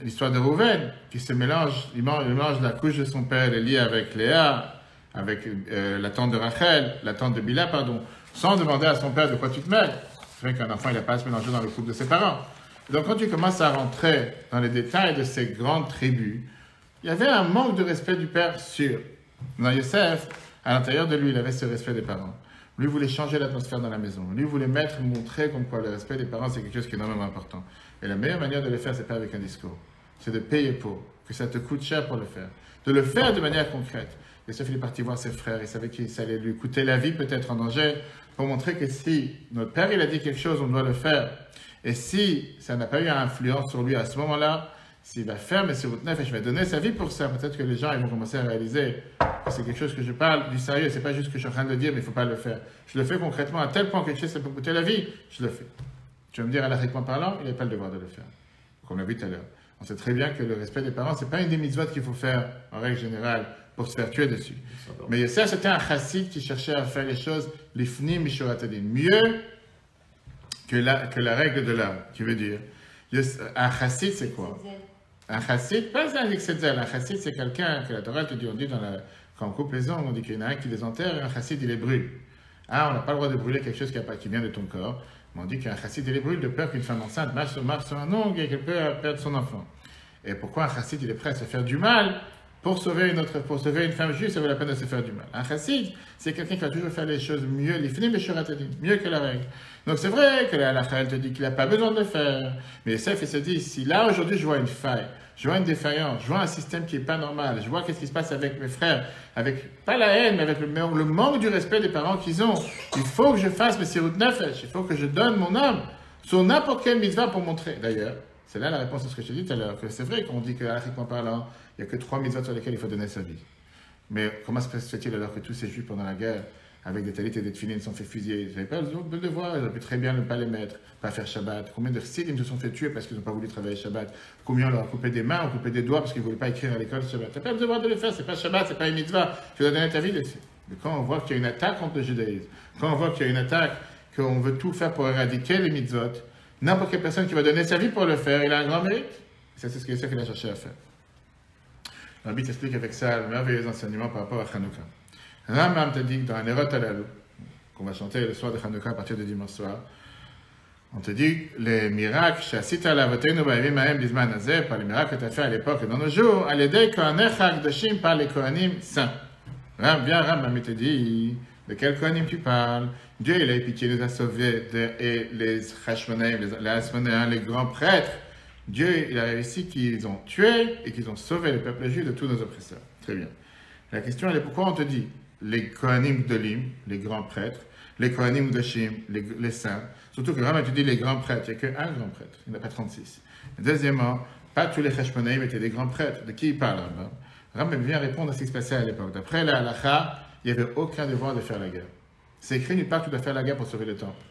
l'histoire de Rouven, qui se mélange, il mange la couche de son père, il est lié avec Léa, avec la tante de Rachel, la tante de Bila, pardon, sans demander à son père de quoi tu te mêles. C'est vrai qu'un enfant, il n'a pas à se mélanger dans le couple de ses parents. Et donc, quand tu commences à rentrer dans les détails de ces grandes tribus, il y avait un manque de respect du père sûr. Dans Yosef, à l'intérieur de lui, il avait ce respect des parents. Lui voulait changer l'atmosphère dans la maison. Lui voulait montrer comme quoi le respect des parents, c'est quelque chose qui est énormément important. Et la meilleure manière de le faire, c'est pas avec un discours. C'est de payer pour, que ça te coûte cher pour le faire. De le faire de manière concrète. Yosef, il est parti voir ses frères. Il savait que ça allait lui coûter la vie, peut-être en danger, pour montrer que si notre père, il a dit quelque chose, on doit le faire. Et si ça n'a pas eu une influence sur lui à ce moment-là, s'il va faire, mais c'est votre neuf, et je vais donner sa vie pour ça, peut-être que les gens ils vont commencer à réaliser que c'est quelque chose que je parle du sérieux, c'est pas juste que je suis en train de le dire, mais il ne faut pas le faire. Je le fais concrètement à tel point que quelque chose ça peut coûter la vie, je le fais. Tu vas me dire, alachiquement parlant, il n'a pas le devoir de le faire. Comme on l'a vu tout à l'heure. On sait très bien que le respect des parents, c'est pas une des mitzvot qu'il faut faire, en règle générale, pour se faire tuer dessus. Mais ça, c'était un chassid qui cherchait à faire les choses, l'ifnim mishoratadin, mieux que la règle de l'âme, qui veut dire, un chassid, c'est quoi? Un chassid, pas un excédzel, un chassid, c'est quelqu'un que la Torah te dit, on dit quand on coupe les ongles, on dit qu'il y en a un qui les enterre et un chassid, il les brûle. Ah, on n'a pas le droit de brûler quelque chose qui vient de ton corps, mais on dit qu'un chassid, il les brûle de peur qu'une femme enceinte marche sur un ongle et qu'elle peut perdre son enfant. Et pourquoi un chassid, il est prêt à se faire du mal pour sauver une femme juive, ça vaut la peine de se faire du mal. Un chassid, c'est quelqu'un qui va toujours faire les choses mieux, l'ifnim mishoratadin, mieux que la règle. Donc c'est vrai que la halakha, elle te dit qu'il n'a pas besoin de le faire. Mais Yosef, il se dit, si là aujourd'hui je vois une faille, je vois une défaillance, je vois un système qui n'est pas normal, je vois qu'est-ce qui se passe avec mes frères, avec, pas la haine, mais avec le manque du respect des parents qu'ils ont, il faut que je fasse mes sirut nefesh, il faut que je donne mon âme sur n'importe quelle mitzvah pour montrer. D'ailleurs, c'est là la réponse à ce que je t'ai dit tout à l'heure, que c'est vrai qu'on dit que, halakhiquement parlant, il n'y a que 3 mitzvahs sur lesquelles il faut donner sa vie. Mais comment se fait-il alors que tous ces juifs pendant la guerre, avec des talit et des tefilines, sont fait fusiller? Ils n'avaient pas le devoir, ils auraient pu très bien ne pas les mettre, pas faire Shabbat. Combien de chassidim se sont fait tuer parce qu'ils n'ont pas voulu travailler Shabbat? Combien on leur a coupé des mains, ou coupé des doigts parce qu'ils ne voulaient pas écrire à l'école Shabbat? Tu n'as pas le devoir de le faire, c'est pas Shabbat, c'est pas une mitzvah. Tu dois donner ta vie dessus. Mais quand on voit qu'il y a une attaque contre le judaïsme, quand on voit qu'il y a une attaque, qu'on veut tout faire pour éradiquer les mitzvot, n'importe quelle personne qui va donner sa vie pour le faire, il a un grand mérite. Ça, c'est ce qu'il a cherché à faire. Rabbi t'explique avec ça le merveilleux enseignement par rapport à Hanouka. Rambam te dit que dans un Erot Halalu, qu'on va chanter le soir de Hanouka à partir de dimanche soir, on te dit les miracles, Shasita Lavotenu Ba'avim Haem Bizman Hazeh, par les miracles que tu as fait à l'époque et dans nos jours, Aledei Kohanecha Akdoshim, par les Kohanim saints. Bien Rambam te dit de quel Kohanim tu parles? Dieu, il a eu pitié, il nous a sauvés, et les Chashmonaim, les Asmonéens, les grands prêtres. Dieu, il a réussi qu'ils ont tué et qu'ils ont sauvé le peuple juif de tous nos oppresseurs. Très bien. La question, elle est pourquoi on te dit les Kohanim Gdolim, les grands prêtres, les Kohanim Gdoshim, les saints, surtout que vraiment tu dis les grands prêtres, il n'y a qu'un grand prêtre, il n'y en a pas 36. Et deuxièmement, pas tous les Cheshmonaïm étaient des grands prêtres. De qui il parle, Rambam? Rambam vient répondre à ce qui se passait à l'époque. D'après la halakha, il n'y avait aucun devoir de faire la guerre. C'est écrit nulle part que tu dois faire la guerre pour sauver le temple.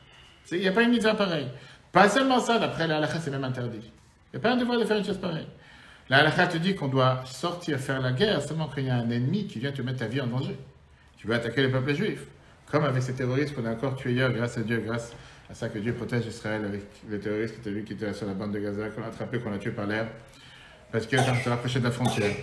Il n'y a pas une mitzvah pareille. Pas seulement ça, d'après la halakha, c'est même interdit. Il n'y a pas un devoir de faire une chose pareille. La halakha te dit qu'on doit sortir faire la guerre seulement quand il y a un ennemi qui vient te mettre ta vie en danger. Tu veux attaquer le peuple juif. Comme avec ces terroristes qu'on a encore tués hier, grâce à Dieu, grâce à ça que Dieu protège Israël avec les terroristes que tu as vu qui étaient sur la bande de Gaza, qu'on a attrapé, qu'on a tué par l'air, parce que ça te rapprochait de la frontière.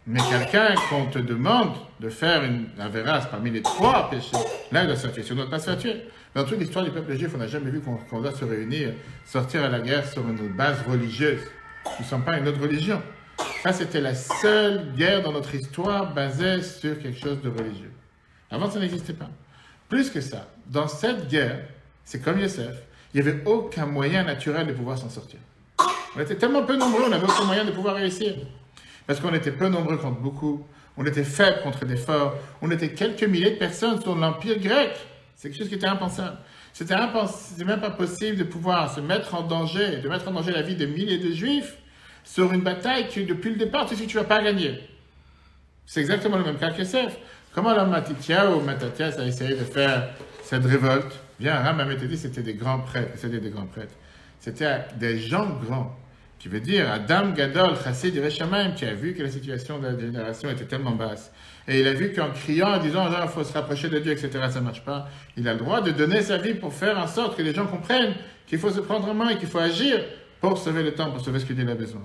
Mais quelqu'un qu'on te demande de faire une avérace parmi les 3 péchés, là il doit se faire tuer, sinon on ne doit pas se faire tuer. Dans toute l'histoire du peuple juif, on n'a jamais vu qu'on doit se réunir, sortir à la guerre sur une base religieuse. Nous ne sommes pas une autre religion. Ça, c'était la seule guerre dans notre histoire basée sur quelque chose de religieux. Avant, ça n'existait pas. Plus que ça, dans cette guerre, c'est comme Yosef, il n'y avait aucun moyen naturel de pouvoir s'en sortir. On était tellement peu nombreux, on n'avait aucun moyen de pouvoir réussir. Parce qu'on était peu nombreux contre beaucoup, on était faibles contre des forts, on était quelques milliers de personnes sur l'Empire grec. C'est quelque chose qui était impensable. C'était même pas possible de pouvoir se mettre en danger, de mettre en danger la vie de milliers de Juifs sur une bataille qui, depuis le départ, tu sais que tu ne vas pas gagner. C'est exactement le même cas que Yosef. Comment l'homme Matitya ou Mattathias a essayé de faire cette révolte? Bien, Rambam avait dit que c'était des grands prêtres. C'était des grands prêtres. C'était des gens grands. Qui veut dire, Adam Gadol, Chassid Yerushalayim, qui a vu que la situation de la génération était tellement basse. Et il a vu qu'en criant, en disant, il faut se rapprocher de Dieu, etc., ça ne marche pas. Il a le droit de donner sa vie pour faire en sorte que les gens comprennent qu'il faut se prendre en main et qu'il faut agir pour sauver le temps, pour sauver ce que Dieu a besoin.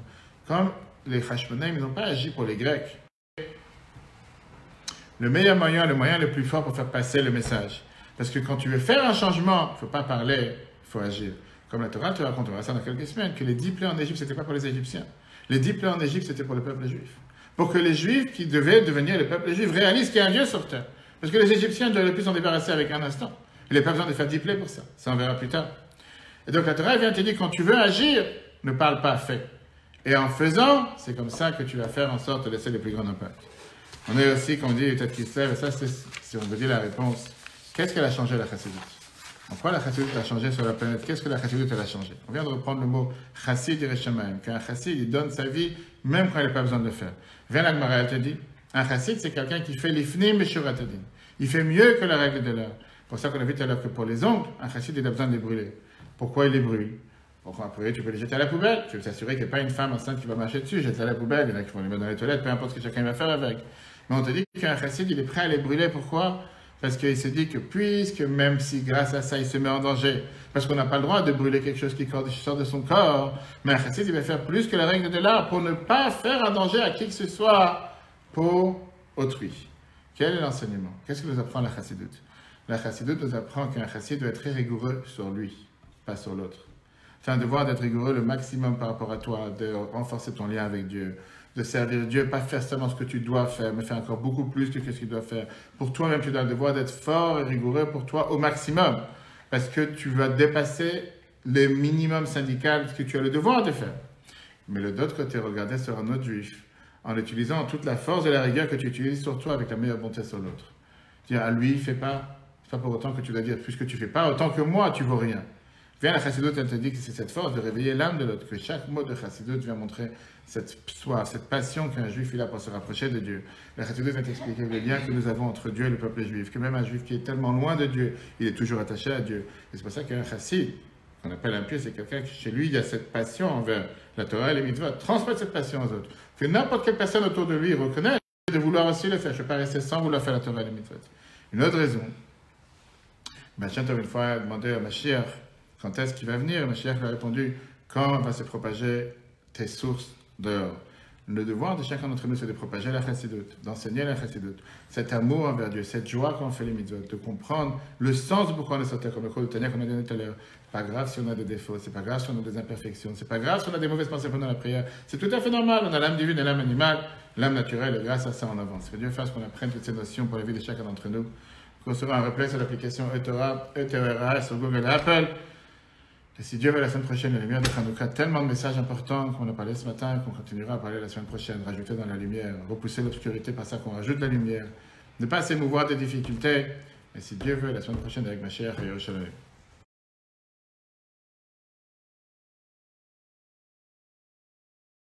Comme les Hashmonaïm, ils n'ont pas agi pour les Grecs. Le meilleur moyen, le moyen le plus fort pour faire passer le message. Parce que quand tu veux faire un changement, il ne faut pas parler, il faut agir. Comme la Torah te raconte, on verra ça dans quelques semaines, que les 10 plaies en Égypte, ce n'était pas pour les Égyptiens. Les 10 plaies en Égypte, c'était pour le peuple juif. Pour que les Juifs, qui devaient devenir le peuple juif, réalisent qu'il y a un Dieu sur terre. Parce que les Égyptiens doivent plus s'en débarrasser avec un instant. Il n'y a pas besoin de faire 10 plaies pour ça. Ça, on verra plus tard. Et donc la Torah vient te dire, quand tu veux agir, ne parle pas, fais. Et en faisant, c'est comme ça que tu vas faire en sorte de laisser le plus grand impact. On est aussi, comme on dit, peut-être qu'il se lève, et ça, c'est, si on veut dire la réponse, qu'est-ce qu'elle a changé, la Chassidut? Pourquoi la Chassidut a changé sur la planète? Qu'est-ce que la Chassidut a changé? On vient de reprendre le mot Chassid Yerushalayim, qu'un Chassid, il donne sa vie, même quand il n'a pas besoin de le faire. Viens la Gemara, elle te dit, un Chassid, c'est quelqu'un qui fait l'ifnim beshuratadin. Il fait mieux que la règle de l'art. Pour ça qu'on a vu tout à l'heure que pour les ongles, un Chassid, il a besoin de les brûler. Pourquoi il les brûle? Après, tu peux les jeter à la poubelle. Tu veux t'assurer qu'il n'y a pas une femme enceinte qui va marcher dessus, jette à la poubelle, il y en a qui vont les mettre dans les toilettes, peu importe ce que chacun va faire avec. Mais on te dit qu'un chassid, il est prêt à les brûler. Pourquoi? Parce qu'il se dit que puisque, même si grâce à ça, il se met en danger, parce qu'on n'a pas le droit de brûler quelque chose qui sort de son corps, mais un chassid, il va faire plus que la règle de l'art pour ne pas faire un danger à qui que ce soit pour autrui. Quel est l'enseignement? Qu'est-ce que nous apprend la chassidut? La chassidut nous apprend qu'un chassid doit être très rigoureux sur lui, pas sur l'autre. C'est un devoir d'être rigoureux le maximum par rapport à toi, de renforcer ton lien avec Dieu, de servir Dieu, pas faire seulement ce que tu dois faire, mais faire encore beaucoup plus que ce que tu dois faire. Pour toi-même, tu dois le devoir d'être fort et rigoureux pour toi au maximum, parce que tu vas dépasser le minimum syndical que tu as le devoir de faire. Mais de l'autre côté, regarder sur un autre juif, en utilisant toute la force et la rigueur que tu utilises sur toi avec la meilleure bonté sur l'autre. Dire à lui, fais pas, c'est pas pour autant que tu dois dire, puisque tu fais pas, autant que moi, tu vaux rien. Viens, la chassidut, elle te dit que c'est cette force de réveiller l'âme de l'autre, que chaque mot de chassidut vient montrer cette soif, cette passion qu'un juif il a pour se rapprocher de Dieu. La chassidut vient t'expliquer le lien que nous avons entre Dieu et le peuple juif, que même un juif qui est tellement loin de Dieu, il est toujours attaché à Dieu. Et c'est pour ça qu'un chassid, qu'on appelle un pieux, c'est quelqu'un qui, chez lui, il y a cette passion envers la Torah et les mitzvot, transmettre cette passion aux autres. Que n'importe quelle personne autour de lui reconnaisse de vouloir aussi le faire. Je ne peux pas rester sans vouloir faire la Torah et les mitzvot. Une autre raison, Tov, une fois, a demandé à Mashiach, quand est-ce qu'il va venir? Mashiach lui a répondu, quand va se propager tes sources dehors? Le devoir de chacun d'entre nous, c'est de propager la chassidut, d'enseigner la chassidut, cet amour envers Dieu, cette joie quand on fait les mitzvot, de comprendre le sens de pourquoi on est sur terre, comme le cours de Tania qu'on a donné tout à l'heure. C'est pas grave si on a des défauts, c'est pas grave si on a des imperfections, c'est pas grave si on a des mauvaises pensées pendant la prière, c'est tout à fait normal, on a l'âme divine et l'âme animale, l'âme naturelle, et grâce à ça on avance. Que Dieu fasse qu'on apprenne toutes ces notions pour la vie de chacun d'entre nous. On recevra un replay sur l'application ETORA sur Google et Apple. Et si Dieu veut, la semaine prochaine, la lumière de Hanouka, tellement de messages importants qu'on a parlé ce matin, qu'on continuera à parler la semaine prochaine, rajouter dans la lumière, repousser l'obscurité par ça qu'on rajoute la lumière, ne pas s'émouvoir des difficultés. Et si Dieu veut, la semaine prochaine avec Mashiach et Yerushalayim.